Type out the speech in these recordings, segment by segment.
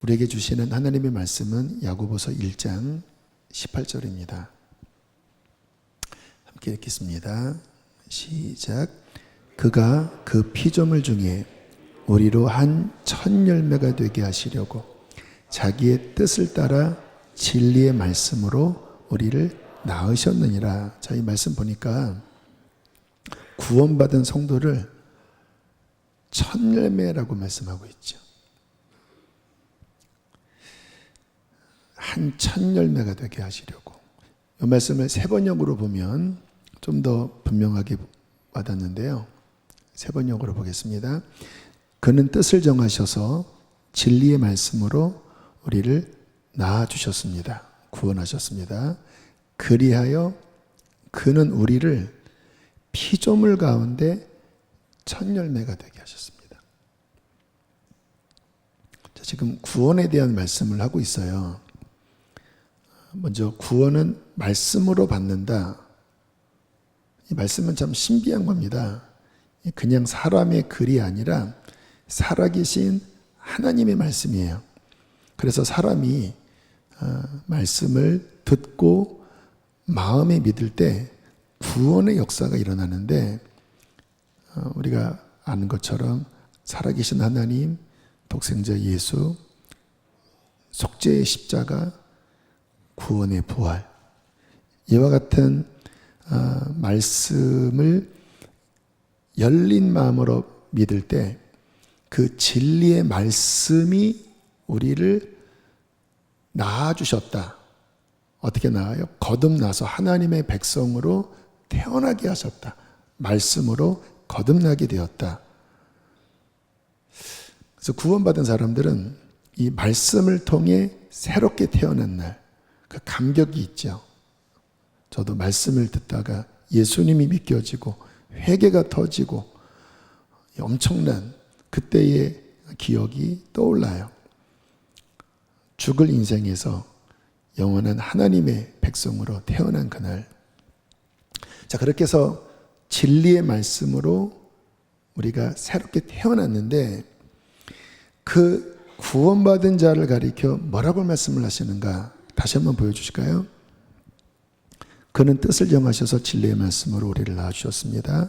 우리에게 주시는 하나님의 말씀은 야고보서 1장 18절입니다. 함께 읽겠습니다. 시작. 그가 그 피조물 중에 우리로 한 첫 열매가 되게 하시려고 자기의 뜻을 따라 진리의 말씀으로 우리를 낳으셨느니라. 자, 이 말씀 보니까 구원받은 성도를 첫 열매라고 말씀하고 있죠. 한 첫 열매가 되게 하시려고. 이 말씀을 세 번역으로 보면 좀 더 분명하게 와닿는데요. 세 번역으로 보겠습니다. 그는 뜻을 정하셔서 진리의 말씀으로 우리를 낳아주셨습니다. 구원하셨습니다. 그리하여 그는 우리를 피조물 가운데 첫 열매가 되게 하셨습니다. 자, 지금 구원에 대한 말씀을 하고 있어요. 먼저 구원은 말씀으로 받는다. 이 말씀은 참 신비한 겁니다. 그냥 사람의 글이 아니라 살아계신 하나님의 말씀이에요. 그래서 사람이 말씀을 듣고 마음에 믿을 때 구원의 역사가 일어나는데, 우리가 아는 것처럼 살아계신 하나님, 독생자 예수, 속죄의 십자가, 구원의 부활, 이와 같은 말씀을 열린 마음으로 믿을 때 그 진리의 말씀이 우리를 낳아주셨다. 어떻게 낳아요? 거듭나서 하나님의 백성으로 태어나게 하셨다. 말씀으로 거듭나게 되었다. 그래서 구원받은 사람들은 이 말씀을 통해 새롭게 태어난 날, 그 감격이 있죠. 저도 말씀을 듣다가 예수님이 믿겨지고 회개가 터지고 엄청난 그때의 기억이 떠올라요. 죽을 인생에서 영원한 하나님의 백성으로 태어난 그날. 자, 그렇게 해서 진리의 말씀으로 우리가 새롭게 태어났는데, 그 구원받은 자를 가리켜 뭐라고 말씀을 하시는가? 다시 한번 보여주실까요? 그는 뜻을 정하셔서 진리의 말씀으로 우리를 낳아주셨습니다.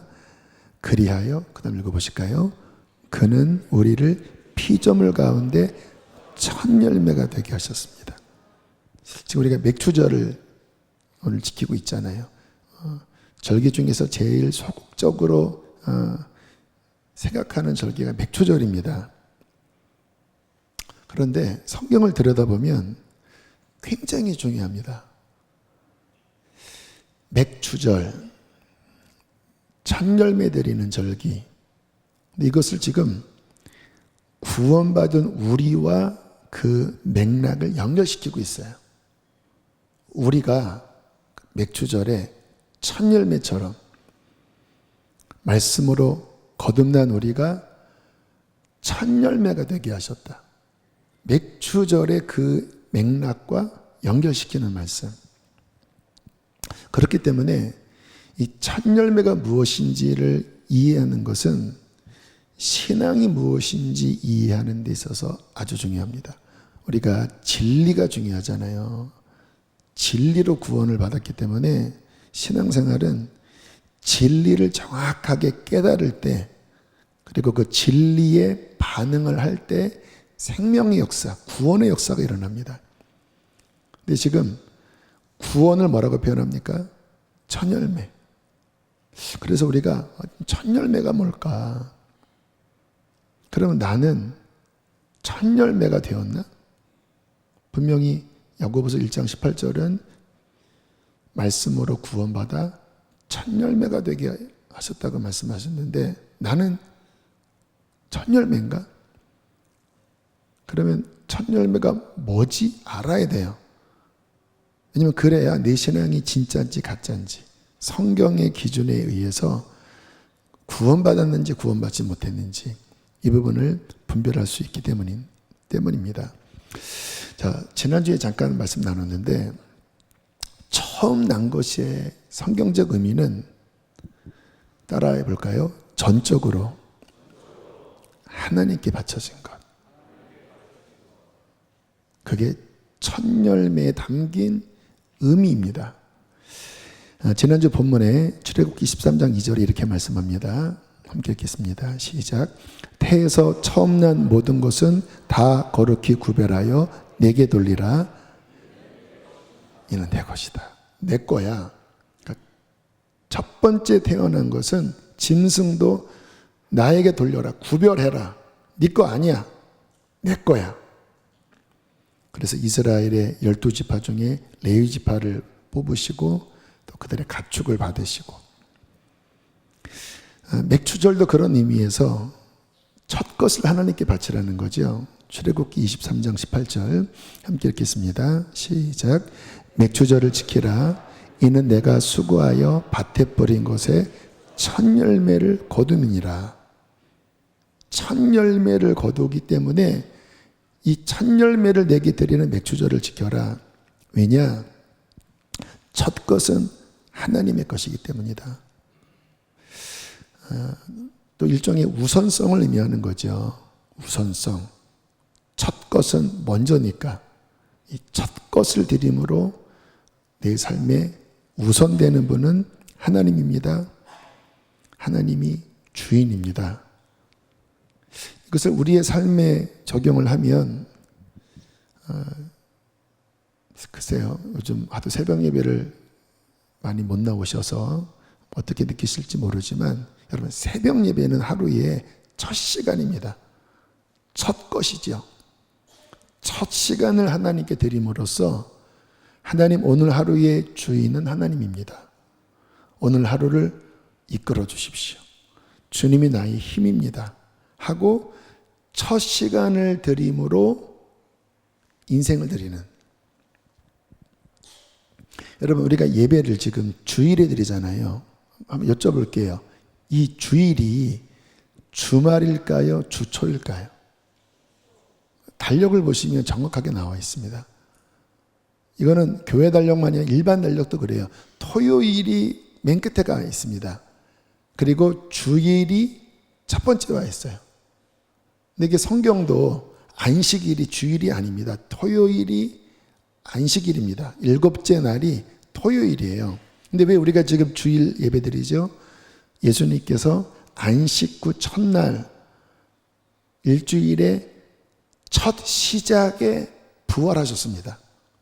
그리하여, 그 다음 읽어보실까요? 그는 우리를 피조물 가운데 첫 열매가 되게 하셨습니다. 지금 우리가 맥추절을 오늘 지키고 있잖아요. 절기 중에서 제일 소극적으로 생각하는 절기가 맥추절입니다. 그런데 성경을 들여다보면 굉장히 중요합니다. 맥추절, 첫 열매 드리는 절기. 이것을 지금 구원받은 우리와 그 맥락을 연결시키고 있어요. 우리가 맥추절에 첫 열매처럼 말씀으로 거듭난 우리가 첫 열매가 되게 하셨다. 맥추절의 그 맥락과 연결시키는 말씀. 그렇기 때문에 이 첫 열매가 무엇인지를 이해하는 것은 신앙이 무엇인지 이해하는 데 있어서 아주 중요합니다. 우리가 진리가 중요하잖아요. 진리로 구원을 받았기 때문에 신앙생활은 진리를 정확하게 깨달을 때, 그리고 그 진리에 반응을 할 때 생명의 역사, 구원의 역사가 일어납니다. 근데 지금 구원을 뭐라고 표현합니까? 첫 열매. 그래서 우리가 첫 열매가 뭘까? 그러면 나는 첫 열매가 되었나? 분명히 야고보서 1장 18절은 말씀으로 구원받아 첫 열매가 되게 하셨다고 말씀하셨는데, 나는 첫 열매인가? 그러면 첫 열매가 뭐지? 알아야 돼요. 왜냐면 그래야 내 신앙이 진짜인지 가짜인지, 성경의 기준에 의해서 구원받았는지 구원받지 못했는지, 이 부분을 분별할 수 있기 때문입니다. 자, 지난주에 잠깐 말씀 나눴는데, 처음 난 것의 성경적 의미는 따라해 볼까요? 전적으로 하나님께 바쳐진 것. 그게 첫 열매에 담긴 의미입니다. 지난주 본문에 출애굽기 13장 2절에 이렇게 말씀합니다. 함께 읽겠습니다. 시작. 태에서 처음 난 모든 것은 다 거룩히 구별하여 내게 돌리라. 이는 내 것이다. 내 거야. 그러니까 첫 번째 태어난 것은 짐승도 나에게 돌려라. 구별해라. 네 거 아니야. 내 거야. 그래서 이스라엘의 12지파 중에 레위 지파를 뽑으시고 또 그들의 가축을 받으시고, 맥추절도 그런 의미에서 첫 것을 하나님께 바치라는 거죠. 출애굽기 23장 18절 함께 읽겠습니다. 시작. 맥추절을 지키라. 이는 내가 수고하여 밭에 뿌린 것에 첫 열매를 거둠이니라. 첫 열매를 거두기 때문에 이 첫 열매를 내게 드리는 맥추절을 지켜라. 왜냐? 첫 것은 하나님의 것이기 때문이다. 또 일종의 우선성을 의미하는 거죠. 우선성. 첫 것은 먼저니까 이 첫 것을 드림으로 내 삶에 우선되는 분은 하나님입니다. 하나님이 주인입니다. 이것을 우리의 삶에 적용을 하면 글쎄요, 요즘 하도 새벽 예배를 많이 못 나오셔서 어떻게 느끼실지 모르지만 여러분, 새벽 예배는 하루의 첫 시간입니다. 첫 것이죠. 첫 시간을 하나님께 드림으로써 하나님, 오늘 하루의 주인은 하나님입니다. 오늘 하루를 이끌어 주십시오. 주님이 나의 힘입니다. 하고 첫 시간을 드림으로 인생을 드리는, 여러분, 우리가 예배를 지금 주일에 드리잖아요. 한번 여쭤볼게요. 이 주일이 주말일까요? 주초일까요? 달력을 보시면 정확하게 나와 있습니다. 이거는 교회 달력만이 아니라 일반 달력도 그래요. 토요일이 맨 끝에 가 있습니다. 그리고 주일이 첫 번째 와 있어요. 근데 이게 성경도 안식일이 주일이 아닙니다. 토요일이 안식일입니다. 일곱째 날이 토요일이에요. 근데 왜 우리가 지금 주일 예배드리죠? 예수님께서 안식 후 첫날, 일주일의 첫 시작에 부활하셨습니다.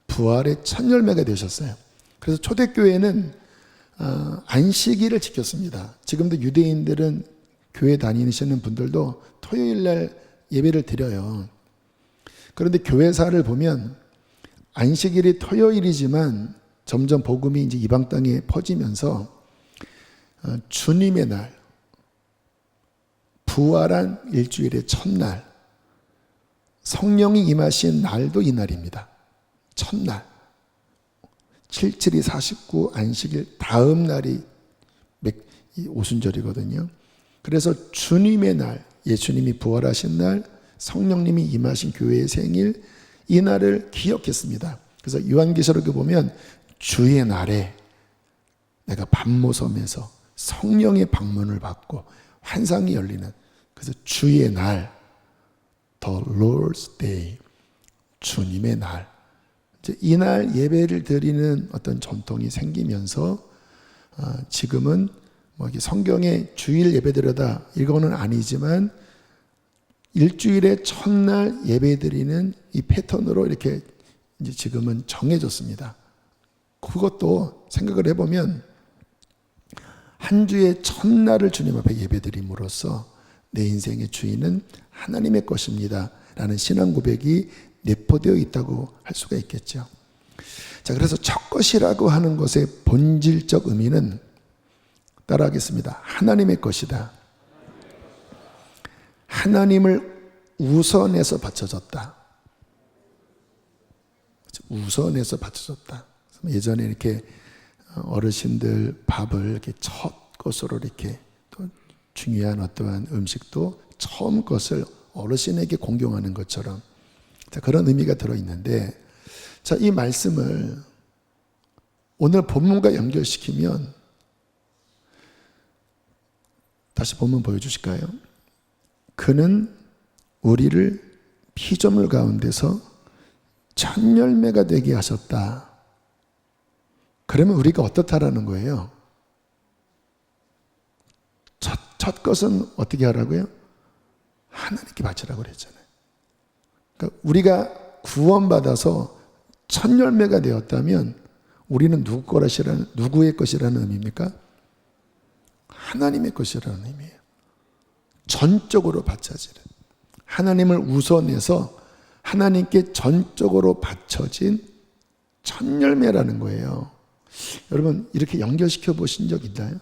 부활의 첫 열매가 되셨어요. 그래서 초대교회는 안식일을 지켰습니다. 지금도 유대인들은 교회 다니시는 분들도 토요일날 예배를 드려요. 그런데 교회사를 보면 안식일이 토요일이지만 점점 복음이 이제 이방 땅에 퍼지면서 주님의 날, 부활한 일주일의 첫날, 성령이 임하신 날도 이 날입니다. 첫날. 77이 49 안식일 다음 날이 오순절이거든요. 그래서 주님의 날, 예수님이 부활하신 날, 성령님이 임하신 교회의 생일, 이 날을 기억했습니다. 그래서 요한계시록에 보면 주의 날에 내가 밤모섬에서 성령의 방문을 받고 환상이 열리는, 그래서 주의 날, The Lord's Day, 주님의 날, 이날 예배를 드리는 어떤 전통이 생기면서 지금은 뭐 성경에 주일 예배 드려다 이거는 아니지만 일주일의 첫날 예배 드리는 이 패턴으로 이렇게 이제 지금은 정해졌습니다. 그것도 생각을 해보면 한 주의 첫날을 주님 앞에 예배 드림으로써 내 인생의 주인은 하나님의 것입니다 라는 신앙 고백이 내포되어 있다고 할 수가 있겠죠. 자, 그래서 첫 것이라고 하는 것의 본질적 의미는 따라하겠습니다. 하나님의 것이다. 하나님을 우선해서 바쳐졌다. 우선해서 바쳐졌다. 예전에 이렇게 어르신들 밥을 이렇게 첫 것으로 이렇게 또 중요한 어떠한 음식도 처음 것을 어르신에게 공경하는 것처럼, 자, 그런 의미가 들어있는데, 자, 이 말씀을 오늘 본문과 연결시키면, 다시 본문 보여주실까요? 그는 우리를 피조물 가운데서 첫 열매가 되게 하셨다. 그러면 우리가 어떻다라는 거예요? 첫 것은 어떻게 하라고요? 하나님께 바치라고 그랬잖아요. 그러니까 우리가 구원받아서 첫 열매가 되었다면 우리는 누구의 것이라는 의미입니까? 하나님의 것이라는 의미예요. 전적으로 바쳐지는, 하나님을 우선해서 하나님께 전적으로 바쳐진 첫 열매라는 거예요. 여러분, 이렇게 연결시켜 보신 적 있나요?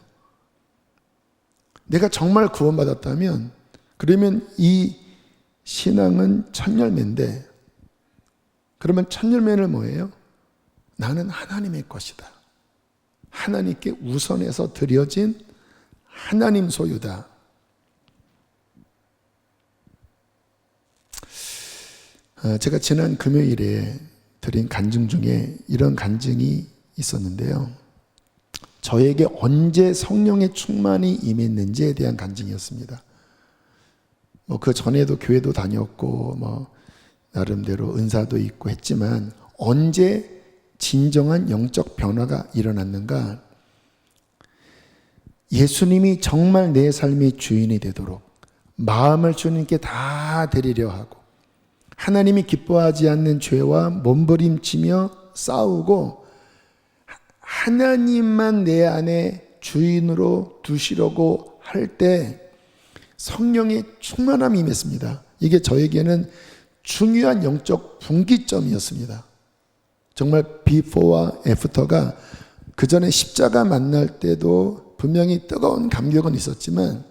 내가 정말 구원받았다면 그러면 이 신앙은 첫 열매인데, 그러면 첫 열매는 뭐예요? 나는 하나님의 것이다. 하나님께 우선해서 드려진 하나님 소유다. 제가 지난 금요일에 드린 간증 중에 이런 간증이 있었는데요. 저에게 언제 성령의 충만이 임했는지에 대한 간증이었습니다. 그 전에도 교회도 다녔고 나름대로 은사도 있고 했지만 언제 진정한 영적 변화가 일어났는가? 예수님이 정말 내 삶의 주인이 되도록 마음을 주님께 다 드리려 하고, 하나님이 기뻐하지 않는 죄와 몸부림치며 싸우고 하나님만 내 안에 주인으로 두시려고 할 때 성령의 충만함이 임했습니다. 이게 저에게는 중요한 영적 분기점이었습니다. 정말 비포와 애프터가 그 전에 십자가 만날 때도 분명히 뜨거운 감격은 있었지만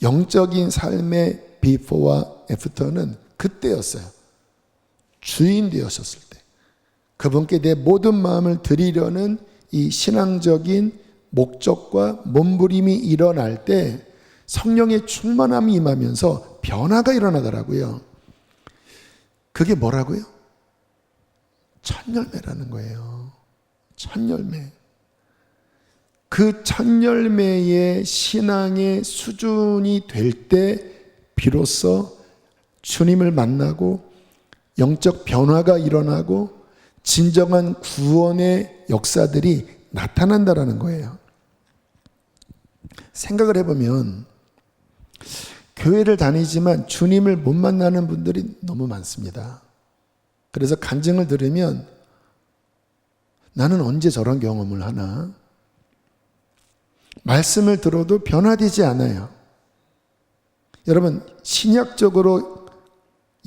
영적인 삶의 비포와 애프터는 그때였어요. 주인 되셨을 때, 그분께 내 모든 마음을 드리려는 이 신앙적인 목적과 몸부림이 일어날 때 성령의 충만함이 임하면서 변화가 일어나더라고요. 그게 뭐라고요? 첫 열매라는 거예요. 첫 열매. 그 첫 열매의 신앙의 수준이 될 때 비로소 주님을 만나고 영적 변화가 일어나고 진정한 구원의 역사들이 나타난다라는 거예요. 생각을 해보면 교회를 다니지만 주님을 못 만나는 분들이 너무 많습니다. 그래서 간증을 들으면 나는 언제 저런 경험을 하나? 말씀을 들어도 변화되지 않아요. 여러분, 신약적으로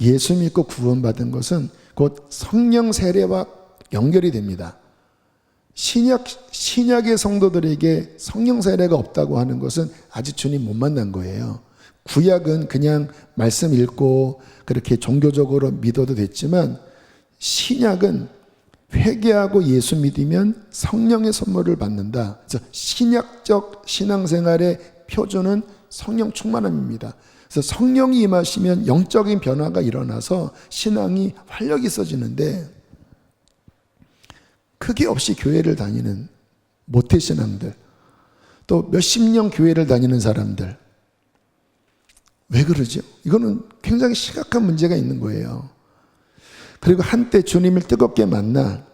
예수 믿고 구원받은 것은 곧 성령 세례와 연결이 됩니다. 신약의 성도들에게 성령 세례가 없다고 하는 것은 아직 주님 못 만난 거예요. 구약은 그냥 말씀 읽고 그렇게 종교적으로 믿어도 됐지만 신약은 회개하고 예수 믿으면 성령의 선물을 받는다. 그래서 신약적 신앙생활의 표준은 성령 충만함입니다. 그래서 성령이 임하시면 영적인 변화가 일어나서 신앙이 활력이 있어지는데, 그게 없이 교회를 다니는 모태신앙들, 또 몇십 년 교회를 다니는 사람들, 왜 그러죠? 이거는 굉장히 심각한 문제가 있는 거예요. 그리고 한때 주님을 뜨겁게 만나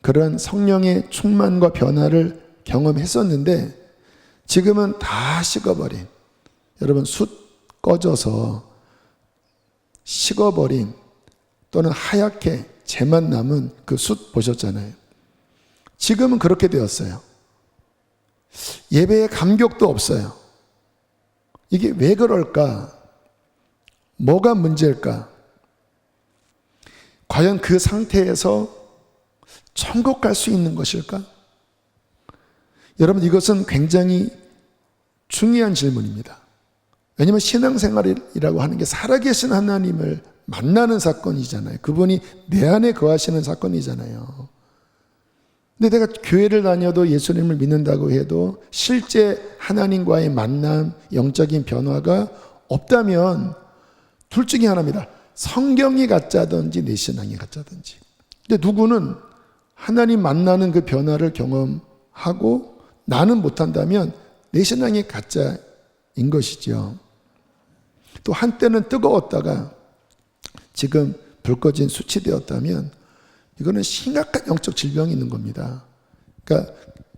그런 성령의 충만과 변화를 경험했었는데 지금은 다 식어버린, 여러분 숯 꺼져서 식어버린 또는 하얗게 재만 남은 그 숯 보셨잖아요. 지금은 그렇게 되었어요. 예배에 감격도 없어요. 이게 왜 그럴까? 뭐가 문제일까? 과연 그 상태에서 천국 갈 수 있는 것일까? 여러분, 이것은 굉장히 중요한 질문입니다. 왜냐하면 신앙생활이라고 하는 게 살아계신 하나님을 만나는 사건이잖아요. 그분이 내 안에 거하시는 사건이잖아요. 근데 내가 교회를 다녀도 예수님을 믿는다고 해도 실제 하나님과의 만남, 영적인 변화가 없다면 둘 중에 하나입니다. 성경이 가짜든지 내 신앙이 가짜든지. 근데 누구는 하나님 만나는 그 변화를 경험하고 나는 못한다면 내 신앙이 가짜인 것이죠. 또 한때는 뜨거웠다가 지금 불 꺼진 숯이 되었다면 이거는 심각한 영적 질병이 있는 겁니다. 그러니까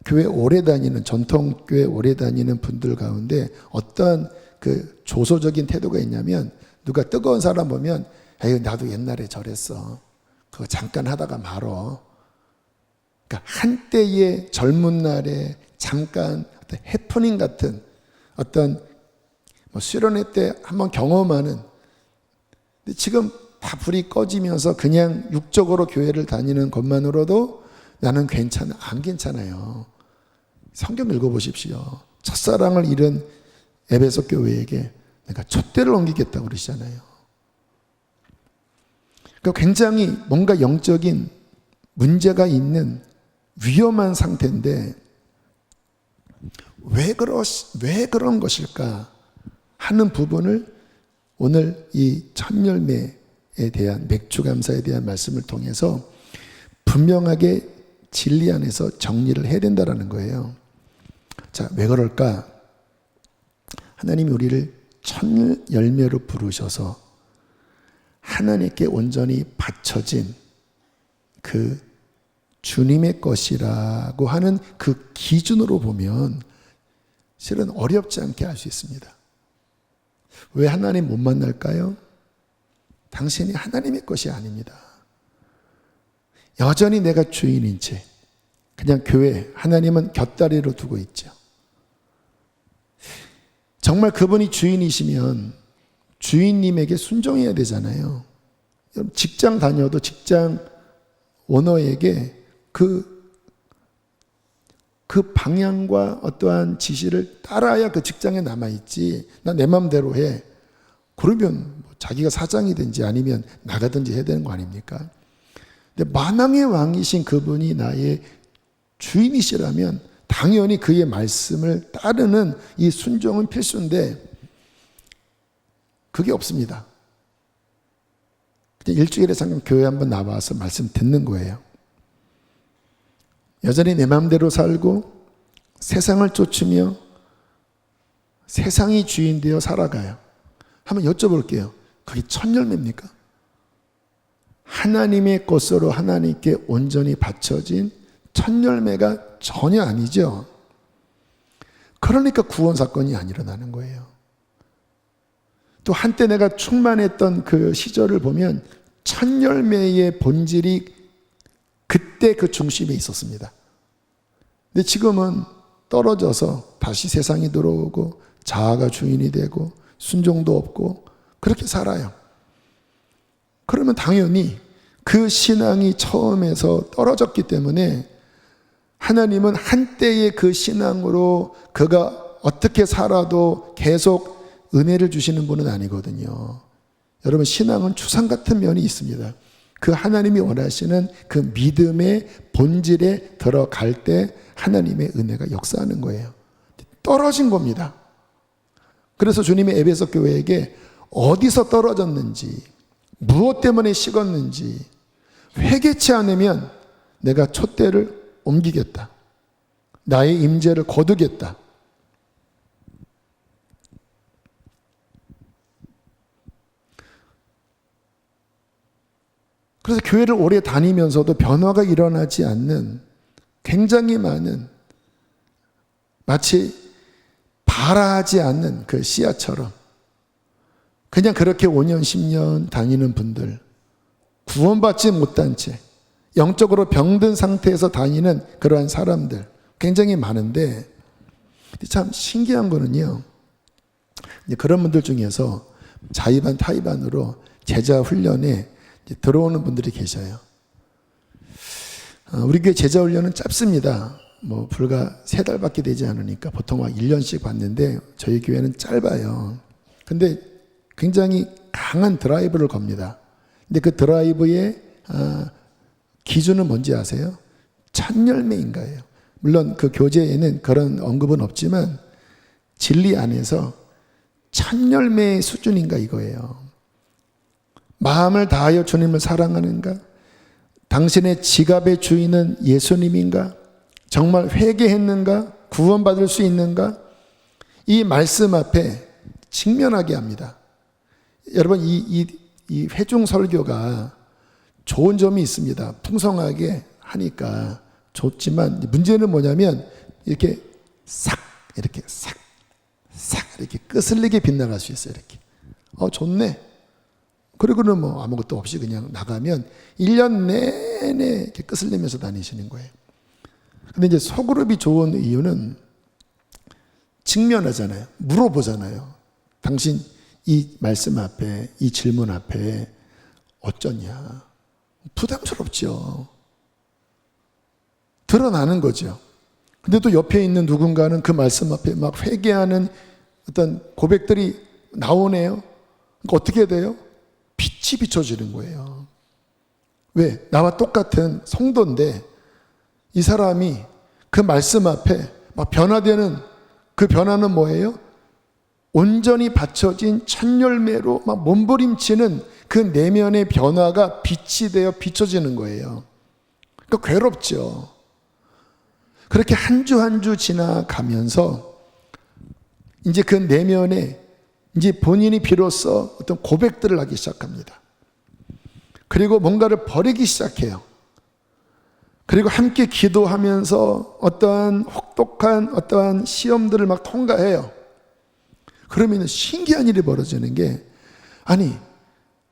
교회 오래 다니는, 전통교회 오래 다니는 분들 가운데 어떤 그 조소적인 태도가 있냐면, 누가 뜨거운 사람 보면 에이 나도 옛날에 저랬어, 그거 잠깐 하다가 말어. 그러니까 한때의 젊은 날에 잠깐 어떤 해프닝 같은 어떤 뭐 수련회 때 한번 경험하는, 근데 지금 다 불이 꺼지면서 그냥 육적으로 교회를 다니는 것만으로도 나는 괜찮아, 안 괜찮아요. 성경 읽어보십시오. 첫사랑을 잃은 에베소 교회에게 내가 촛대를 옮기겠다고 그러시잖아요. 그러니까 굉장히 뭔가 영적인 문제가 있는 위험한 상태인데, 왜 그런 것일까 하는 부분을 오늘 이 첫열매에 대한, 맥주감사에 대한 말씀을 통해서 분명하게 진리 안에서 정리를 해야 된다는 거예요. 자, 왜 그럴까? 하나님이 우리를 첫 열매로 부르셔서 하나님께 온전히 바쳐진 그 주님의 것이라고 하는 그 기준으로 보면 실은 어렵지 않게 알 수 있습니다. 왜 하나님 못 만날까요? 당신이 하나님의 것이 아닙니다. 여전히 내가 주인인 채 그냥 교회, 하나님은 곁다리로 두고 있죠. 정말 그분이 주인이시면 주인님에게 순종해야 되잖아요. 직장 다녀도 직장 오너에게 그 방향과 어떠한 지시를 따라야 그 직장에 남아있지, 나 내 마음대로 해, 그러면 자기가 사장이든지 아니면 나가든지 해야 되는 거 아닙니까? 근데 만왕의 왕이신 그분이 나의 주인이시라면 당연히 그의 말씀을 따르는 이 순종은 필수인데, 그게 없습니다. 그냥 일주일에 잠깐 교회 한번 나와서 말씀 듣는 거예요. 여전히 내 마음대로 살고 세상을 쫓으며 세상이 주인 되어 살아가요. 한번 여쭤볼게요. 그게 첫 열매입니까? 하나님의 것으로 하나님께 온전히 바쳐진 첫 열매가 전혀 아니죠. 그러니까 구원 사건이 안 일어나는 거예요. 또 한때 내가 충만했던 그 시절을 보면 첫 열매의 본질이 그때 그 중심에 있었습니다. 근데 지금은 떨어져서 다시 세상이 들어오고 자아가 주인이 되고 순종도 없고 그렇게 살아요. 그러면 당연히 그 신앙이 처음에서 떨어졌기 때문에 하나님은 한때의 그 신앙으로 그가 어떻게 살아도 계속 은혜를 주시는 분은 아니거든요. 여러분, 신앙은 추상 같은 면이 있습니다. 그 하나님이 원하시는 그 믿음의 본질에 들어갈 때 하나님의 은혜가 역사하는 거예요. 떨어진 겁니다. 그래서 주님의 에베소 교회에게 어디서 떨어졌는지, 무엇 때문에 식었는지 회개치 않으면 내가 촛대를 옮기겠다, 나의 임재를 거두겠다. 그래서 교회를 오래 다니면서도 변화가 일어나지 않는 굉장히 많은, 마치 발아하지 않는 그 씨앗처럼 그냥 그렇게 5년 10년 다니는 분들, 구원받지 못한 채 영적으로 병든 상태에서 다니는 그러한 사람들 굉장히 많은데, 참 신기한 거는요, 그런 분들 중에서 자의반 타의반으로 제자 훈련에 들어오는 분들이 계셔요. 우리 교회 제자 훈련은 짧습니다. 뭐 불과 3달밖에 되지 않으니까 보통 막 1년씩 받는데 저희 교회는 짧아요. 근데 굉장히 강한 드라이브를 겁니다. 근데 그 드라이브의 기준은 뭔지 아세요? 첫 열매인가요? 물론 그 교재에는 그런 언급은 없지만 진리 안에서 첫 열매의 수준인가 이거예요. 마음을 다하여 주님을 사랑하는가? 당신의 지갑의 주인은 예수님인가? 정말 회개했는가? 구원받을 수 있는가? 이 말씀 앞에 직면하게 합니다. 여러분, 이 회중 설교가 좋은 점이 있습니다. 풍성하게 하니까 좋지만 문제는 뭐냐면 이렇게 싹 이렇게 싹 이렇게 끄슬리게 빗나갈 수 있어요. 이렇게 좋네. 그리고는 뭐 아무것도 없이 그냥 나가면 1년 내내 이렇게 끄슬리면서 다니시는 거예요. 근데 이제 소그룹이 좋은 이유는 직면하잖아요. 물어보잖아요. 당신 이 말씀 앞에, 이 질문 앞에 어쩌냐. 부담스럽죠. 드러나는 거죠. 근데 또 옆에 있는 누군가는 그 말씀 앞에 막 회개하는 어떤 고백들이 나오네요. 그러니까 어떻게 돼요? 빛이 비춰지는 거예요. 왜? 나와 똑같은 성도인데 이 사람이 그 말씀 앞에 막 변화되는 그 변화는 뭐예요? 온전히 받쳐진 첫 열매로 막 몸부림치는 그 내면의 변화가 빛이 되어 비춰지는 거예요. 그러니까 괴롭죠. 그렇게 한 주 한 주 지나가면서 이제 그 내면에 이제 본인이 비로소 어떤 고백들을 하기 시작합니다. 그리고 뭔가를 버리기 시작해요. 그리고 함께 기도하면서 어떠한 혹독한 어떠한 시험들을 막 통과해요. 그러면 신기한 일이 벌어지는 게, 아니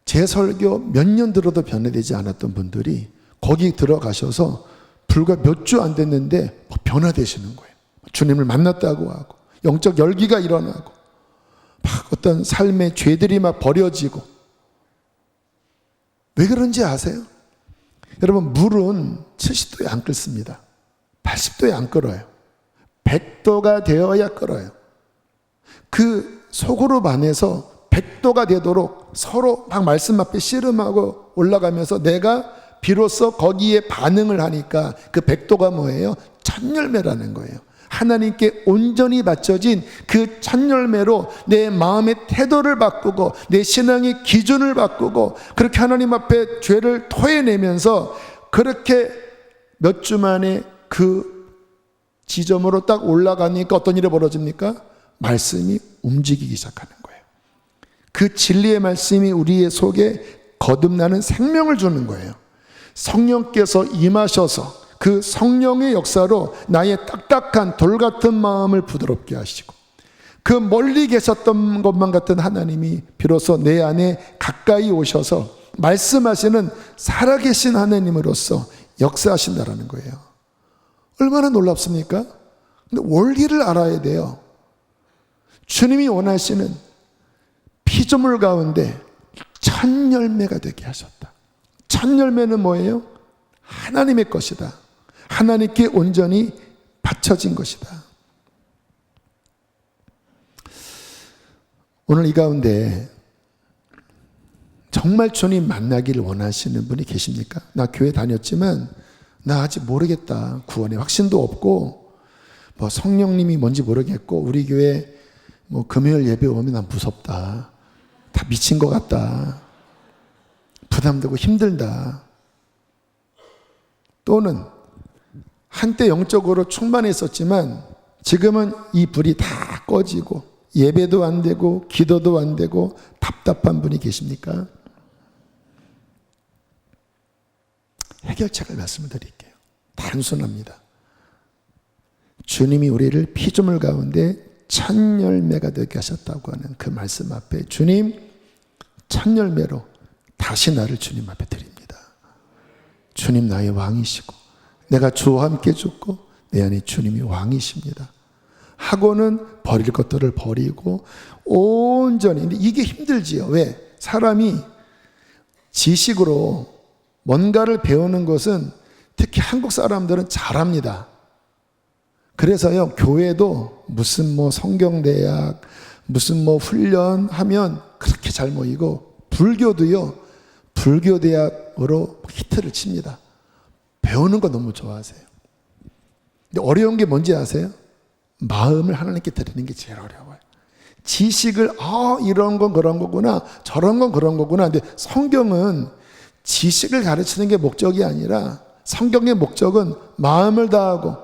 제 설교 몇 년 들어도 변화되지 않았던 분들이 거기 들어가셔서 불과 몇 주 안 됐는데 변화되시는 거예요. 주님을 만났다고 하고 영적 열기가 일어나고 막 어떤 삶의 죄들이 막 버려지고. 왜 그런지 아세요? 여러분, 물은 70도에 안 끓습니다. 80도에 안 끓어요. 100도가 되어야 끓어요. 그 소그룹 안에서 100도가 되도록 서로 막 말씀 앞에 씨름하고 올라가면서 내가 비로소 거기에 반응을 하니까 그 100도가 뭐예요? 첫 열매라는 거예요. 하나님께 온전히 바쳐진 그 첫 열매로 내 마음의 태도를 바꾸고 내 신앙의 기준을 바꾸고 그렇게 하나님 앞에 죄를 토해내면서 그렇게 몇 주 만에 그 지점으로 딱 올라가니까 어떤 일이 벌어집니까? 말씀이 움직이기 시작하는 거예요. 그 진리의 말씀이 우리의 속에 거듭나는 생명을 주는 거예요. 성령께서 임하셔서 그 성령의 역사로 나의 딱딱한 돌 같은 마음을 부드럽게 하시고 그 멀리 계셨던 것만 같은 하나님이 비로소 내 안에 가까이 오셔서 말씀하시는 살아계신 하나님으로서 역사하신다라는 거예요. 얼마나 놀랍습니까? 근데 원리를 알아야 돼요. 주님이 원하시는 피조물 가운데 첫 열매가 되게 하셨다. 첫 열매는 뭐예요? 하나님의 것이다. 하나님께 온전히 바쳐진 것이다. 오늘 이 가운데 정말 주님 만나기를 원하시는 분이 계십니까? 나 교회 다녔지만 나 아직 모르겠다. 구원의 확신도 없고 뭐 성령님이 뭔지 모르겠고 우리 교회 뭐 금요일 예배 오면 난 무섭다. 다 미친 것 같다. 부담되고 힘들다. 또는 한때 영적으로 충만했었지만 지금은 이 불이 다 꺼지고 예배도 안 되고 기도도 안 되고 답답한 분이 계십니까? 해결책을 말씀드릴게요. 단순합니다. 주님이 우리를 피조물 가운데 첫 열매가 되게 하셨다고 하는 그 말씀 앞에 주님 첫 열매로 다시 나를 주님 앞에 드립니다. 주님 나의 왕이시고 내가 주와 함께 죽고 내 안에 주님이 왕이십니다. 하고는 버릴 것들을 버리고 온전히. 근데 이게 힘들지요. 왜? 사람이 지식으로 뭔가를 배우는 것은 특히 한국 사람들은 잘합니다. 그래서요, 교회도 무슨 뭐 성경대학, 무슨 뭐 훈련 하면 그렇게 잘 모이고, 불교도요, 불교대학으로 히트를 칩니다. 배우는 거 너무 좋아하세요. 근데 어려운 게 뭔지 아세요? 마음을 하나님께 드리는 게 제일 어려워요. 지식을, 이런 건 그런 거구나, 저런 건 그런 거구나. 근데 성경은 지식을 가르치는 게 목적이 아니라 성경의 목적은 마음을 다하고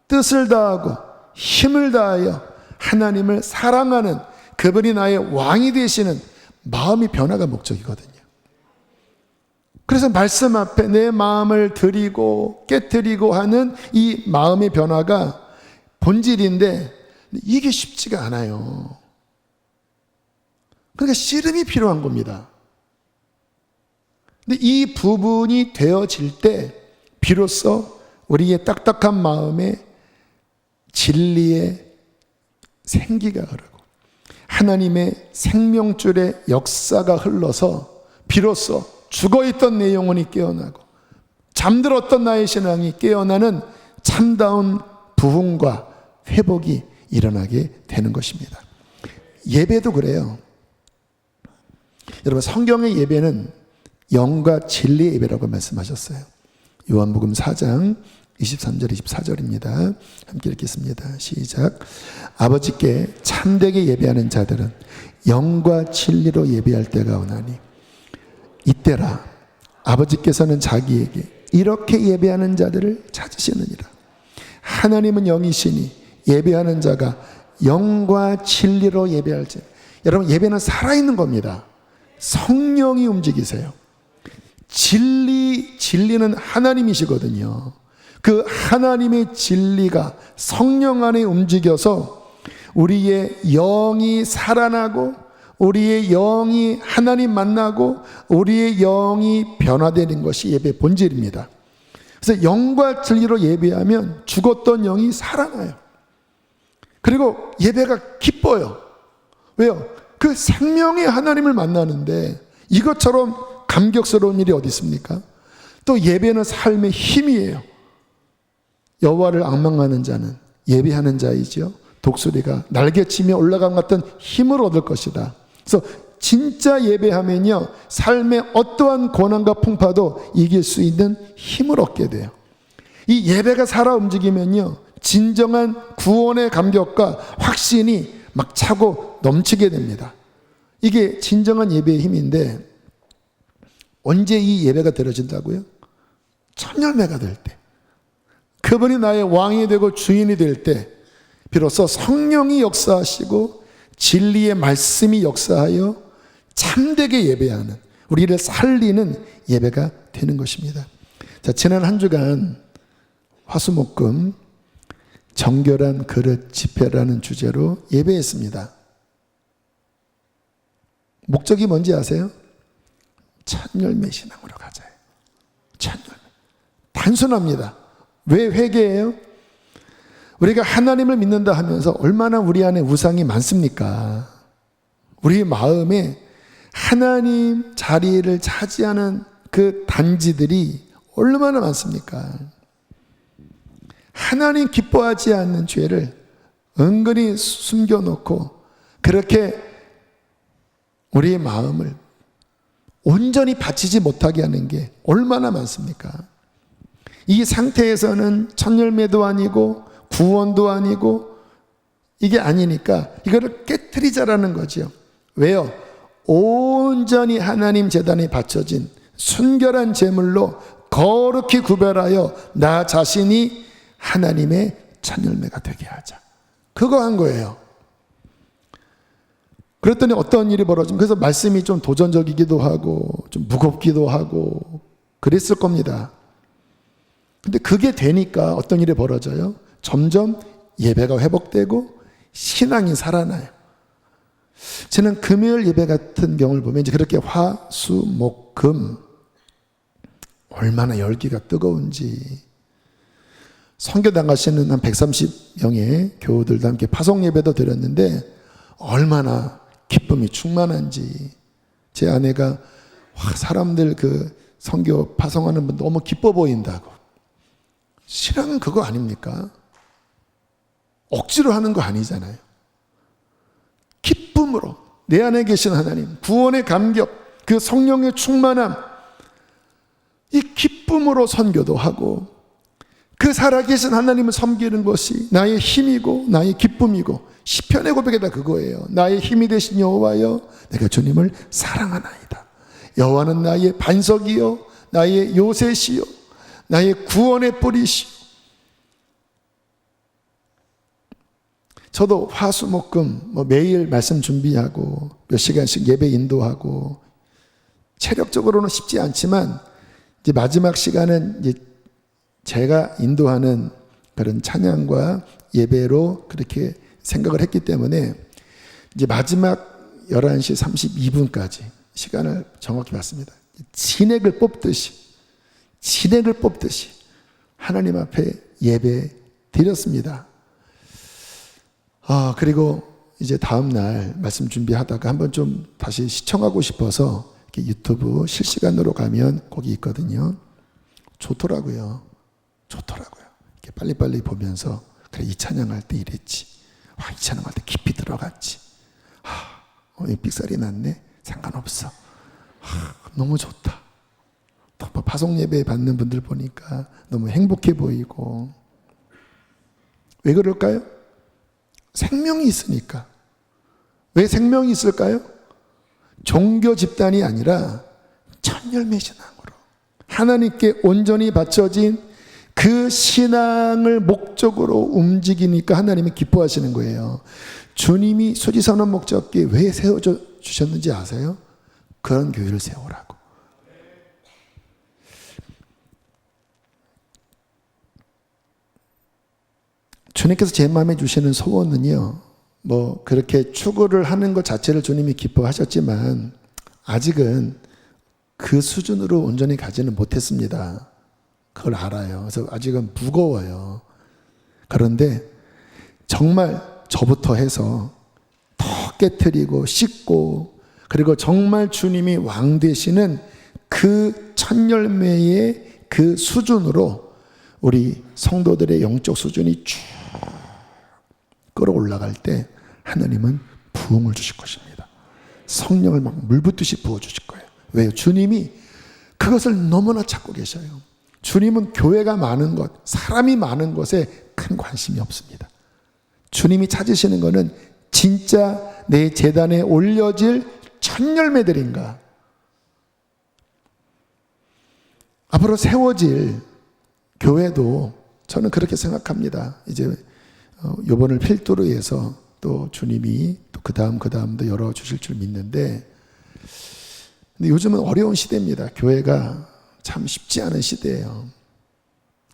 뜻을 다하고 힘을 다하여 하나님을 사랑하는 그분이 나의 왕이 되시는 마음의 변화가 목적이거든요. 그래서 말씀 앞에 내 마음을 드리고 깨트리고 하는 이 마음의 변화가 본질인데 이게 쉽지가 않아요. 그러니까 씨름이 필요한 겁니다. 근데 이 부분이 되어질 때 비로소 우리의 딱딱한 마음에 진리의 생기가 흐르고 하나님의 생명줄의 역사가 흘러서 비로소 죽어있던 내 영혼이 깨어나고 잠들었던 나의 신앙이 깨어나는 참다운 부흥과 회복이 일어나게 되는 것입니다. 예배도 그래요. 여러분, 성경의 예배는 영과 진리의 예배라고 말씀하셨어요. 요한복음 4장 23절 24절입니다. 함께 읽겠습니다. 시작. 아버지께 참되게 예배하는 자들은 영과 진리로 예배할 때가 오나니 이때라 아버지께서는 자기에게 이렇게 예배하는 자들을 찾으시느니라. 하나님은 영이시니 예배하는 자가 영과 진리로 예배할지. 여러분, 예배는 살아있는 겁니다. 성령이 움직이세요. 진리는 하나님이시거든요. 그 하나님의 진리가 성령 안에 움직여서 우리의 영이 살아나고 우리의 영이 하나님 만나고 우리의 영이 변화되는 것이 예배의 본질입니다. 그래서 영과 진리로 예배하면 죽었던 영이 살아나요. 그리고 예배가 기뻐요. 왜요? 그 생명의 하나님을 만나는데 이것처럼 감격스러운 일이 어디 있습니까? 또 예배는 삶의 힘이에요. 여호와를 앙망하는 자는 예배하는 자이지요. 독수리가 날개치며 올라간 것 같은 힘을 얻을 것이다. 그래서 진짜 예배하면요, 삶의 어떠한 고난과 풍파도 이길 수 있는 힘을 얻게 돼요. 이 예배가 살아 움직이면요, 진정한 구원의 감격과 확신이 막 차고 넘치게 됩니다. 이게 진정한 예배의 힘인데 언제 이 예배가 드려진다고요? 천열매가 될 때, 그분이 나의 왕이 되고 주인이 될 때 비로소 성령이 역사하시고 진리의 말씀이 역사하여 참되게 예배하는, 우리를 살리는 예배가 되는 것입니다. 자, 지난 한 주간 화수목금 정결한 그릇 집회라는 주제로 예배했습니다. 목적이 뭔지 아세요? 천열매 신앙으로 가자요. 천열매. 단순합니다. 왜 회개해요? 우리가 하나님을 믿는다 하면서 얼마나 우리 안에 우상이 많습니까? 우리 마음에 하나님 자리를 차지하는 그 단지들이 얼마나 많습니까? 하나님 기뻐하지 않는 죄를 은근히 숨겨놓고 그렇게 우리의 마음을 온전히 바치지 못하게 하는 게 얼마나 많습니까? 이 상태에서는 천열매도 아니고 구원도 아니고 이게 아니니까 이거를 깨트리자라는 거죠. 왜요? 온전히 하나님 제단에 바쳐진 순결한 제물로 거룩히 구별하여 나 자신이 하나님의 천열매가 되게 하자. 그거 한 거예요. 그랬더니 어떤 일이 벌어지면, 그래서 말씀이 좀 도전적이기도 하고 좀 무겁기도 하고 그랬을 겁니다. 근데 그게 되니까 어떤 일이 벌어져요? 점점 예배가 회복되고 신앙이 살아나요. 저는 금요일 예배 같은 경우를 보면 이제 그렇게 화, 수, 목, 금 얼마나 열기가 뜨거운지, 선교당 가시는 한 130명의 교우들과 함께 파송 예배도 드렸는데 얼마나 기쁨이 충만한지. 제 아내가 사람들 그 선교 파송하는 분 너무 기뻐 보인다고. 신앙은 그거 아닙니까? 억지로 하는 거 아니잖아요. 기쁨으로 내 안에 계신 하나님, 구원의 감격, 그 성령의 충만함, 이 기쁨으로 선교도 하고 그 살아계신 하나님을 섬기는 것이 나의 힘이고 나의 기쁨이고, 시편의 고백이 다 그거예요. 나의 힘이 되신 여호와여, 내가 주님을 사랑하나이다. 여호와는 나의 반석이요 나의 요새시요 나의 구원의 뿌리시요. 저도 화수목금 매일 말씀 준비하고 몇 시간씩 예배 인도하고 체력적으로는 쉽지 않지만 이제 마지막 시간은 이제 제가 인도하는 그런 찬양과 예배로 그렇게 생각을 했기 때문에 이제 마지막 11시 32분까지 시간을 정확히 봤습니다. 진액을 뽑듯이 하나님 앞에 예배 드렸습니다. 그리고 이제 다음날 말씀 준비하다가 한번 좀 다시 시청하고 싶어서 이렇게 유튜브 실시간으로 가면 거기 있거든요. 좋더라고요. 이렇게 빨리빨리 보면서 그래, 이 찬양할 때 이랬지. 이 찬양할 때 깊이 들어갔지. 삑살이 났네. 상관없어. 너무 좋다. 또 파송 예배 받는 분들 보니까 너무 행복해 보이고. 왜 그럴까요? 생명이 있으니까. 왜 생명이 있을까요? 종교 집단이 아니라 천열매 신앙으로 하나님께 온전히 바쳐진 그 신앙을 목적으로 움직이니까 하나님이 기뻐하시는 거예요. 주님이 수지선언 목적기에 왜 세워주셨는지 아세요? 그런 교회를 세우라고. 주님께서 제 마음에 주시는 소원은요, 그렇게 추구를 하는 것 자체를 주님이 기뻐하셨지만 아직은 그 수준으로 온전히 가지는 못했습니다. 그걸 알아요. 그래서 아직은 무거워요. 그런데 정말 저부터 해서 더 깨트리고 씻고, 그리고 정말 주님이 왕 되시는 그 첫 열매의 그 수준으로 우리 성도들의 영적 수준이 쭉 끌어올라갈 때 하나님은 부흥을 주실 것입니다. 성령을 막 물붓듯이 부어주실 거예요. 왜요? 주님이 그것을 너무나 찾고 계셔요. 주님은 교회가 많은 것, 사람이 많은 것에 큰 관심이 없습니다. 주님이 찾으시는 것은 진짜 내 제단에 올려질 첫 열매들인가, 앞으로 세워질 교회도 저는 그렇게 생각합니다. 이제 요번을 필두로 해서 또 주님이 또 그 다음도 열어주실 줄 믿는데, 근데 요즘은 어려운 시대입니다. 교회가 참 쉽지 않은 시대예요.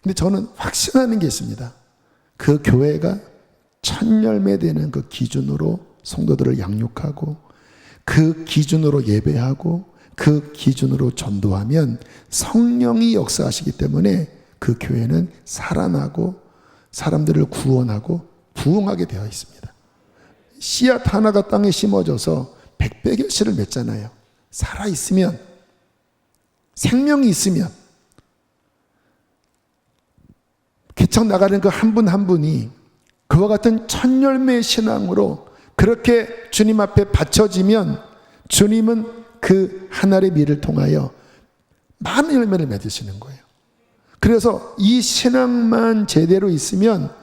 근데 저는 확신하는 게 있습니다. 그 교회가 첫 열매 되는 그 기준으로 성도들을 양육하고, 그 기준으로 예배하고, 그 기준으로 전도하면 성령이 역사하시기 때문에 그 교회는 살아나고 사람들을 구원하고 부흥하게 되어 있습니다. 씨앗 하나가 땅에 심어져서 백백일씨를 맺잖아요. 살아있으면, 생명이 있으면 개척 나가는 그 한 분 한 분이 그와 같은 첫 열매의 신앙으로 그렇게 주님 앞에 바쳐지면 주님은 그 한 알의 밀을 통하여 많은 열매를 맺으시는 거예요. 그래서 이 신앙만 제대로 있으면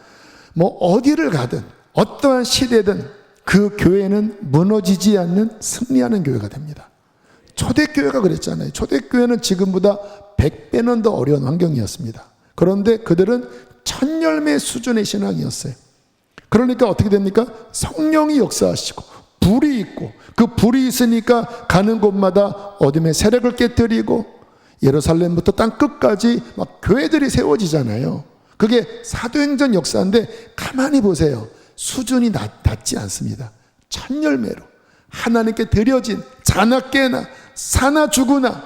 어디를 가든 어떠한 시대든 그 교회는 무너지지 않는 승리하는 교회가 됩니다. 초대교회가 그랬잖아요. 초대교회는 지금보다 100배는 더 어려운 환경이었습니다. 그런데 그들은 첫 열매 수준의 신앙이었어요. 그러니까 어떻게 됩니까? 성령이 역사하시고 불이 있고, 그 불이 있으니까 가는 곳마다 어둠의 세력을 깨뜨리고 예루살렘부터 땅 끝까지 막 교회들이 세워지잖아요. 그게 사도행전 역사인데 가만히 보세요. 수준이 낮지 않습니다. 첫 열매로 하나님께 드려진 자나 깨나 사나 죽으나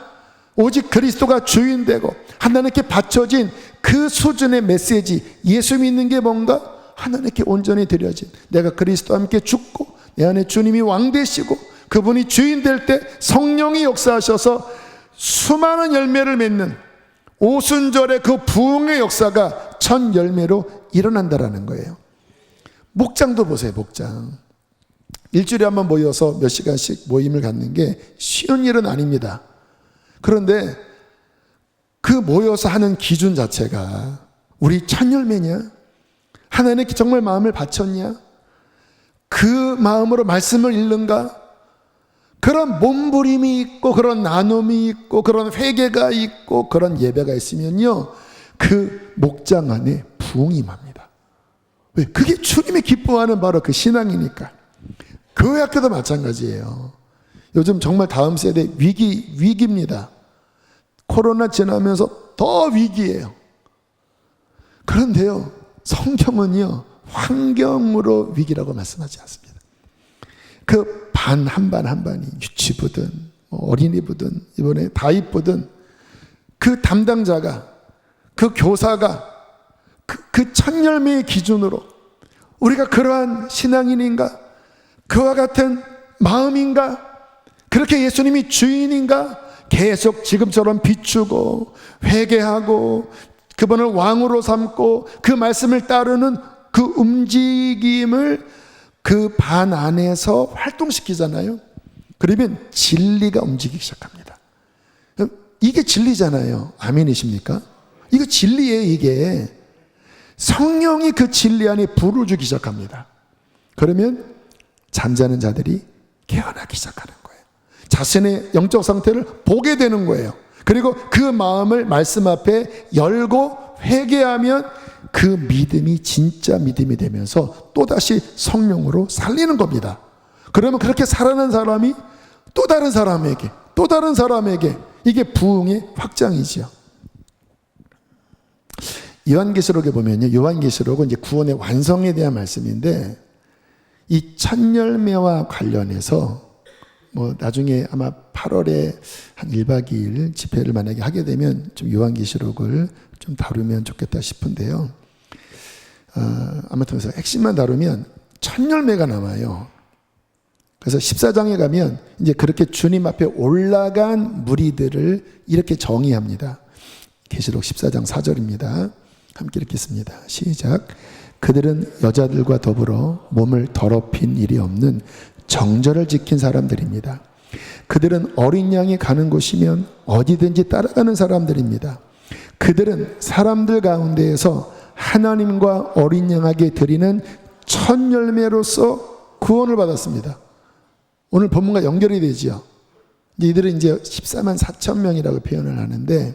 오직 그리스도가 주인 되고 하나님께 바쳐진 그 수준의 메시지, 예수 믿는 게 뭔가? 하나님께 온전히 드려진, 내가 그리스도와 함께 죽고 내 안에 주님이 왕 되시고 그분이 주인 될 때 성령이 역사하셔서 수많은 열매를 맺는 오순절의 그 부흥의 역사가 첫 열매로 일어난다라는 거예요. 목장도 보세요. 목장 일주일에 한번 모여서 몇 시간씩 모임을 갖는 게 쉬운 일은 아닙니다. 그런데 그 모여서 하는 기준 자체가 우리 첫 열매냐? 하나님께 정말 마음을 바쳤냐? 그 마음으로 말씀을 읽는가? 그런 몸부림이 있고 그런 나눔이 있고 그런 회개가 있고 그런 예배가 있으면요, 그 목장 안에 부흥이 임합니다. 왜? 그게 주님이 기뻐하는 바로 그 신앙이니까. 교회 학교도 마찬가지예요. 요즘 정말 다음 세대 위기입니다. 코로나 지나면서 더 위기예요. 그런데요, 성경은요, 환경으로 위기라고 말씀하지 않습니다. 그 반 한 반 한 반이 유치부든 어린이부든 이번에 다입부든 그 담당자가, 그 교사가 그 첫 열매의 기준으로 우리가 그러한 신앙인인가, 그와 같은 마음인가, 그렇게 예수님이 주인인가, 계속 지금처럼 비추고 회개하고 그분을 왕으로 삼고 그 말씀을 따르는 그 움직임을 그 반 안에서 활동시키잖아요. 그러면 진리가 움직이기 시작합니다. 이게 진리잖아요. 아멘이십니까? 이거 진리예요. 이게 성령이 그 진리 안에 불을 주기 시작합니다. 그러면 잠자는 자들이 깨어나기 시작하는 거예요. 자신의 영적 상태를 보게 되는 거예요. 그리고 그 마음을 말씀 앞에 열고 회개하면 그 믿음이 진짜 믿음이 되면서 또다시 성령으로 살리는 겁니다. 그러면 그렇게 살아난 사람이 또 다른 사람에게, 또 다른 사람에게, 이게 부흥의 확장이지요. 요한계시록에 보면요, 요한계시록은 이제 구원의 완성에 대한 말씀인데, 이 첫 열매와 관련해서 나중에 아마 8월에 한 1박 2일 집회를 만약에 하게 되면 좀 요한계시록을 좀 다루면 좋겠다 싶은데요. 아무튼 그래서 핵심만 다루면 첫 열매가 남아요. 그래서 14장에 가면 이제 그렇게 주님 앞에 올라간 무리들을 이렇게 정의합니다. 계시록 14장 4절입니다. 함께 읽겠습니다. 시작. 그들은 여자들과 더불어 몸을 더럽힌 일이 없는 정절을 지킨 사람들입니다. 그들은 어린 양이 가는 곳이면 어디든지 따라가는 사람들입니다. 그들은 사람들 가운데에서 하나님과 어린 양에게 드리는 첫 열매로서 구원을 받았습니다. 오늘 본문과 연결이 되지요. 이들은 이제 14만 4천 명이라고 표현을 하는데,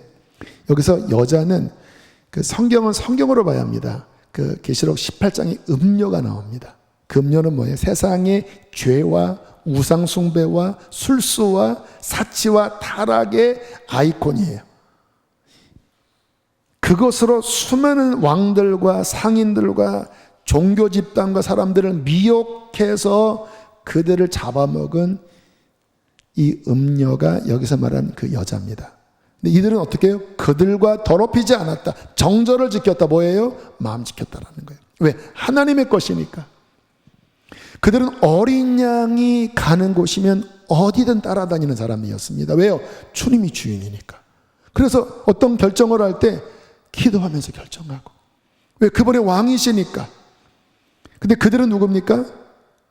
여기서 여자는 그 성경은 성경으로 봐야 합니다. 그 계시록 18장에 음녀가 나옵니다. 그 음녀는 뭐예요? 세상의 죄와 우상숭배와 술수와 사치와 타락의 아이콘이에요. 그것으로 수많은 왕들과 상인들과 종교 집단과 사람들을 미혹해서 그들을 잡아먹은 이 음녀가 여기서 말하는 그 여자입니다. 근데 이들은 어떻게 해요? 그들과 더럽히지 않았다. 정절을 지켰다. 뭐예요? 마음 지켰다라는 거예요. 왜? 하나님의 것이니까. 그들은 어린 양이 가는 곳이면 어디든 따라다니는 사람이었습니다. 왜요? 주님이 주인이니까. 그래서 어떤 결정을 할 때 기도하면서 결정하고. 왜? 그분의 왕이시니까. 근데 그들은 누굽니까?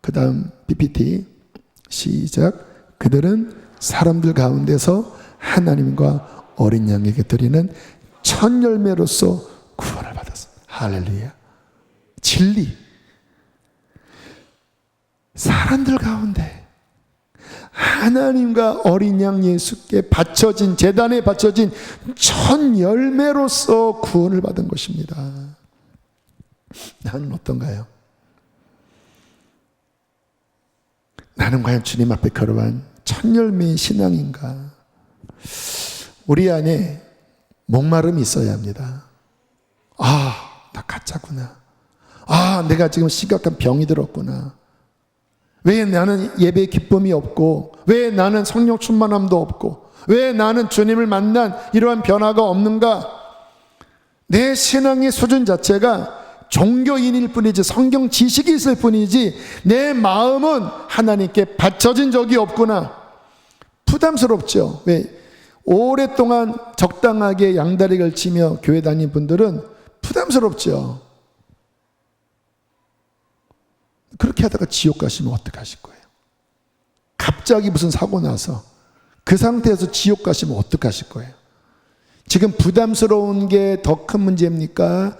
그 다음 PPT 시작. 그들은 사람들 가운데서 하나님과 어린 양에게 드리는 첫 열매로서 구원을 받았습니다. 할렐루야. 진리. 사람들 가운데 하나님과 어린 양 예수께 바쳐진, 제단에 바쳐진 첫 열매로서 구원을 받은 것입니다. 나는 어떤가요? 나는 과연 주님 앞에 걸어간 첫 열매의 신앙인가? 우리 안에 목마름이 있어야 합니다. 나 가짜구나. 내가 지금 심각한 병이 들었구나. 왜 나는 예배의 기쁨이 없고, 왜 나는 성령 충만함도 없고, 왜 나는 주님을 만난 이러한 변화가 없는가? 내 신앙의 수준 자체가 종교인일 뿐이지, 성경 지식이 있을 뿐이지, 내 마음은 하나님께 바쳐진 적이 없구나. 부담스럽죠. 왜? 오랫동안 적당하게 양다리를 치며 교회 다닌 분들은 부담스럽죠. 그렇게 하다가 지옥 가시면 어떡하실 거예요? 갑자기 무슨 사고 나서 그 상태에서 지옥 가시면 어떡하실 거예요? 지금 부담스러운 게 더 큰 문제입니까?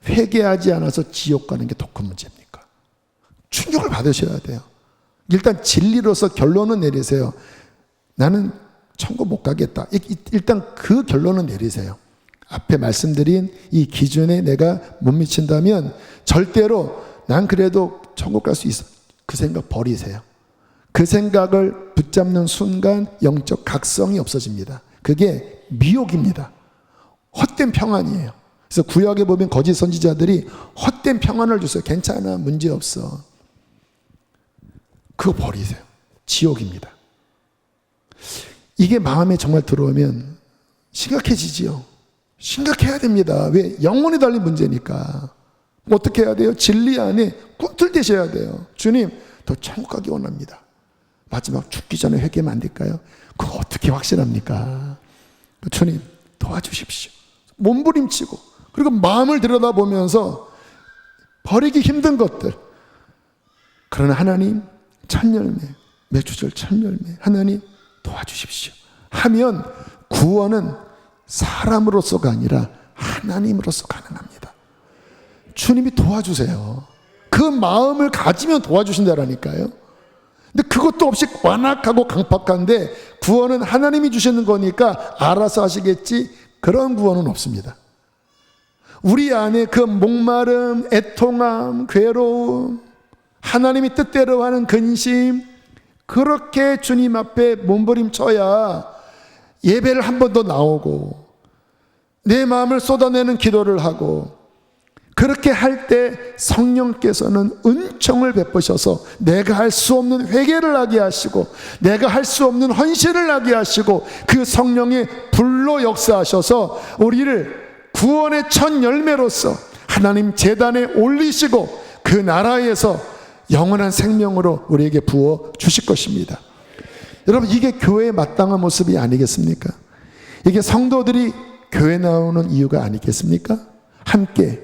회개하지 않아서 지옥 가는 게 더 큰 문제입니까? 충격을 받으셔야 돼요. 일단 진리로서 결론은 내리세요. 나는 천국 못 가겠다. 일단 그 결론은 내리세요. 앞에 말씀드린 이 기준에 내가 못 미친다면 절대로 난 그래도 천국 갈 수 있어. 그 생각 버리세요. 그 생각을 붙잡는 순간 영적 각성이 없어집니다. 그게 미혹입니다. 헛된 평안이에요. 그래서 구약에 보면 거짓 선지자들이 헛된 평안을 주세요. 괜찮아, 문제없어. 그거 버리세요. 지옥입니다. 이게 마음에 정말 들어오면 심각해지지요. 심각해야 됩니다. 왜? 영혼이 달린 문제니까. 어떻게 해야 돼요? 진리 안에 꿈틀대셔야 돼요. 주님, 더 천국 가기 원합니다. 마지막 죽기 전에 회개하면 안 될까요? 그거 어떻게 확신합니까? 주님, 도와주십시오. 몸부림치고, 그리고 마음을 들여다보면서 버리기 힘든 것들. 그러나 하나님, 첫 열매, 매주절 첫 열매, 하나님 도와주십시오 하면 구원은 사람으로서가 아니라 하나님으로서 가능합니다. 주님이 도와주세요. 그 마음을 가지면 도와주신다라니까요. 근데 그것도 없이 완악하고 강팍한데 구원은 하나님이 주시는 거니까 알아서 하시겠지, 그런 구원은 없습니다. 우리 안에 그 목마름, 애통함, 괴로움, 하나님이 뜻대로 하는 근심, 그렇게 주님 앞에 몸부림쳐야 예배를 한 번 더 나오고 내 마음을 쏟아내는 기도를 하고, 그렇게 할 때 성령께서는 은총을 베푸셔서 내가 할 수 없는 회개를 하게 하시고 내가 할 수 없는 헌신을 하게 하시고 그 성령의 불로 역사하셔서 우리를 구원의 첫 열매로서 하나님 제단에 올리시고 그 나라에서 영원한 생명으로 우리에게 부어 주실 것입니다. 여러분, 이게 교회의 마땅한 모습이 아니겠습니까? 이게 성도들이 교회 나오는 이유가 아니겠습니까? 함께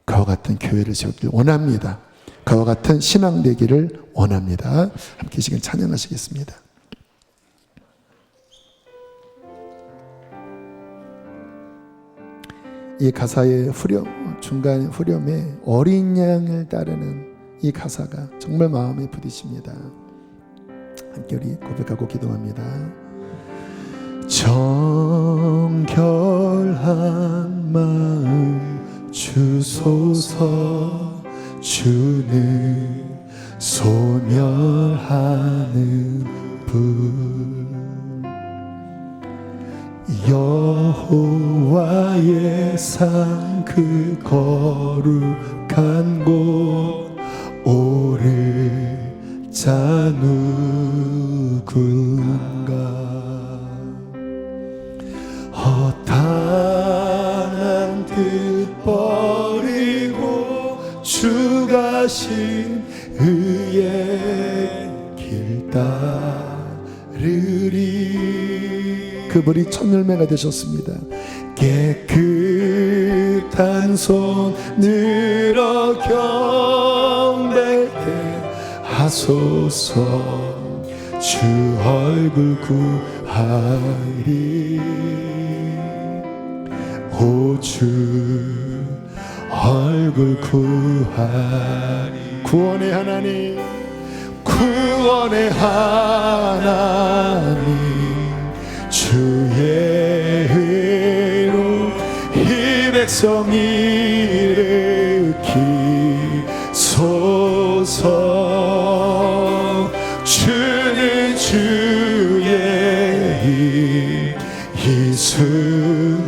그와 같은 교회를 세우길 원합니다. 그와 같은 신앙 되기를 원합니다. 함께 이 시간 찬양하시겠습니다. 이 가사의 후렴, 중간 후렴에 어린 양을 따르는 이 가사가 정말 마음에 부딪힙니다. 함께 우리 고백하고 기도합니다. 정결한 마음 주소서, 주는 소멸하는 불, 여호와의 산 그 거룩한 곳 오를 자 누군가. 허탄한 뜻 버리고 주 가신 의의 길 따르리. 그분이 첫 열매가 되셨습니다. 깨끗한 손으로 경배케 하소서, 주 얼굴 구하리. 오 주 얼굴 구하리. 구원의 하나님, 구원의 하나님, 주의 의로 이 백성 일으키소서. 주는 주의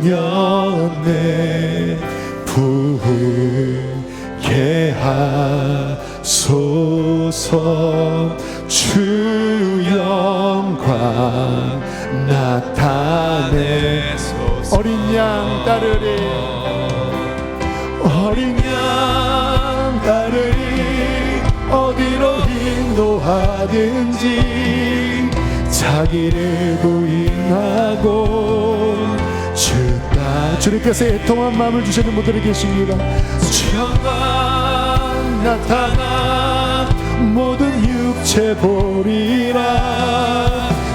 이승연에 부게 하소서. 주 영광 나타내소서. 어린 양 따르리, 어린 양 따르리. 어디로 인도하든지 자기를 부인하고 주다. 주님께서 애통한 마음을 주시는 분들이 계십니다. 주 영광 나타나 모든 육체 보리라.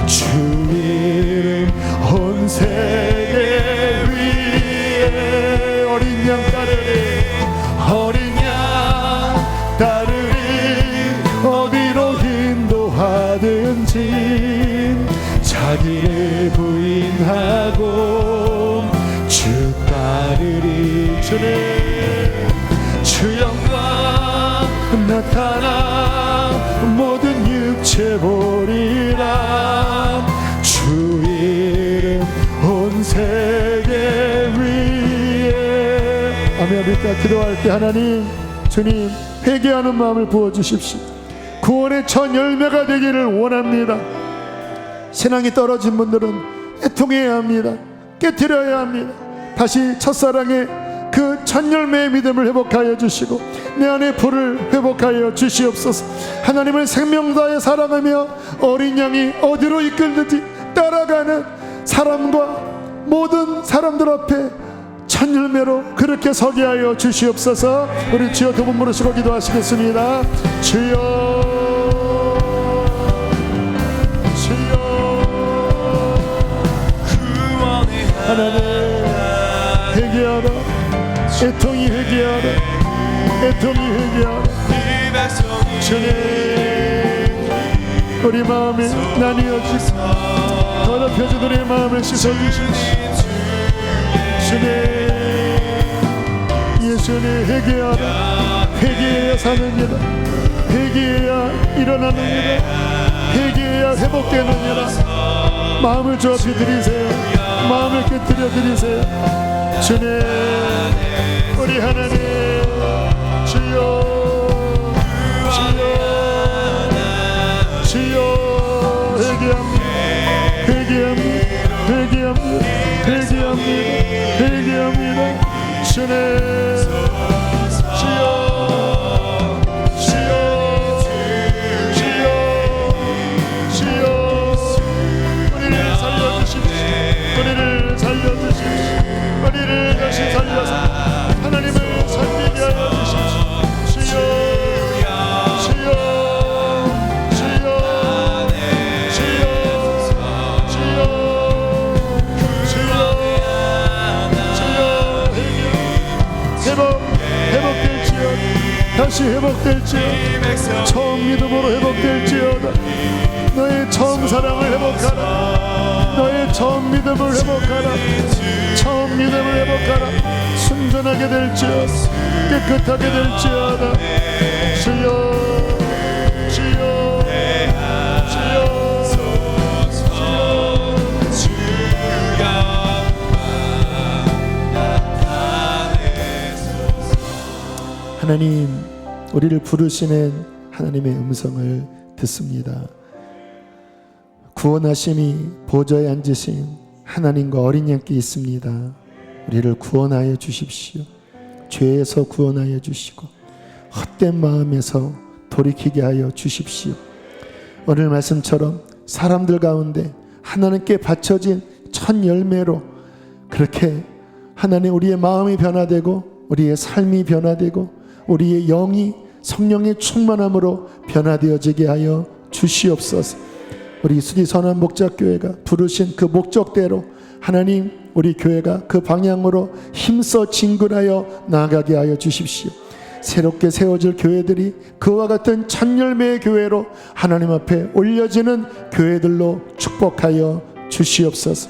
주 이름 온 세계 위에. 어린 양 따르리, 어린 양 따르리. 어디로 인도하든지 자기를 부인하고 주 따르리. 주 영광 나타나 모든 육체 보리라. 주 이름 온 세계 아멘. 우리가 기도할 때 하나님, 주님 회개하는 마음을 부어주십시오. 구원의 첫 열매가 되기를 원합니다. 신앙이 떨어진 분들은 애통해야 합니다. 깨트려야 합니다. 다시 첫사랑의 그 첫 열매의 믿음을 회복하여 주시고 내 안에 불을 회복하여 주시옵소서. 하나님을 생명 다해 사랑하며 어린 양이 어디로 이끌든지 따라가는 사람과 모든 사람들 앞에 첫 열매로 그렇게 서게 하여 주시옵소서. 우리 주여 두 분 부르시고 기도하시겠습니다. 주여, 하나님 회개하라. 애통이 회개하라. 애통이 회개하라. 주님, 우리 마음이 나뉘어지고 더럽혀진 우리의 마음을 씻어주십시오. 주님, 예수님 회개하라. 회개해야 사느니라. 회개해야 일어나느니라. 회개해야 회복되느니라. 마음을 주 앞에 드리세요. 마음을 깨뜨려 드리세요. 주님, 우리 하나님, 주여, 주여, 주여, 회개합니다. 회개합니다. 회개합니다. 회개합니다. 회개합니다. 주님, 주여, 주여, 주여, 주여, 우리를 살려주십시오. 우리를 살려주십시오. 우리를 다시 살려서 하나님을 섬기게 하여 주십시오. 주여, 주여, 주여, 주여, 주여, 주여, 회복될지어다. 다시 회복될지어다. 처음 믿음으로 회복될지어다. 너의 처음 사랑을 회복하라. 너의 처음 믿음을 회복하라. 처음 믿음을 회복하라. 순전하게 될지어다. 깨끗하게 될지어다. 주여, 주여, 주여, 하나님, 우리를 부르시는 하나님의 음성을 듣습니다. 구원하심이 보좌에 앉으신 하나님과 어린 양께 있습니다. 우리를 구원하여 주십시오. 죄에서 구원하여 주시고 헛된 마음에서 돌이키게 하여 주십시오. 오늘 말씀처럼 사람들 가운데 하나님께 바쳐진 첫 열매로 그렇게 하나님 우리의 마음이 변화되고 우리의 삶이 변화되고 우리의 영이 성령의 충만함으로 변화되어지게 하여 주시옵소서. 우리 수지 선한 목자교회가 부르신 그 목적대로 하나님 우리 교회가 그 방향으로 힘써 진군하여 나아가게 하여 주십시오. 새롭게 세워질 교회들이 그와 같은 첫 열매의 교회로 하나님 앞에 올려지는 교회들로 축복하여 주시옵소서.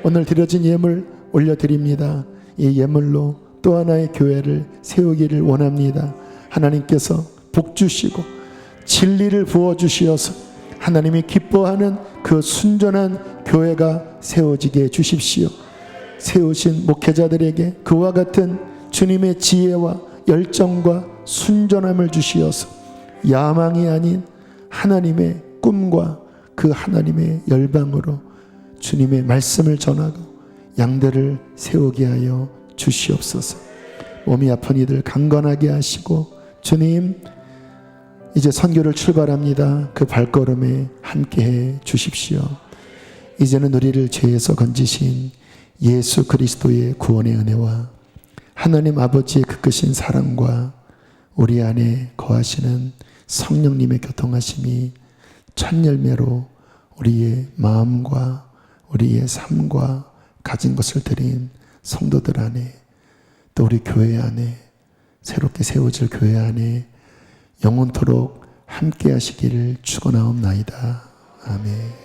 오늘 드려진 예물 올려드립니다. 이 예물로 또 하나의 교회를 세우기를 원합니다. 하나님께서 복 주시고 진리를 부어주시어서 하나님이 기뻐하는 그 순전한 교회가 세워지게 해주십시오. 세우신 목회자들에게 그와 같은 주님의 지혜와 열정과 순전함을 주시어서 야망이 아닌 하나님의 꿈과 그 하나님의 열방으로 주님의 말씀을 전하고 양들을 세우게 하여 주시옵소서. 몸이 아픈 이들 강건하게 하시고 주님 이제 선교를 출발합니다. 그 발걸음에 함께해 주십시오. 이제는 우리를 죄에서 건지신 예수 그리스도의 구원의 은혜와 하나님 아버지의 그 크신 사랑과 우리 안에 거하시는 성령님의 교통하심이 첫 열매로 우리의 마음과 우리의 삶과 가진 것을 드린 성도들 안에 또 우리 교회 안에 새롭게 세워질 교회 안에 영원토록 함께 하시기를 축원하옵나이다. 아멘.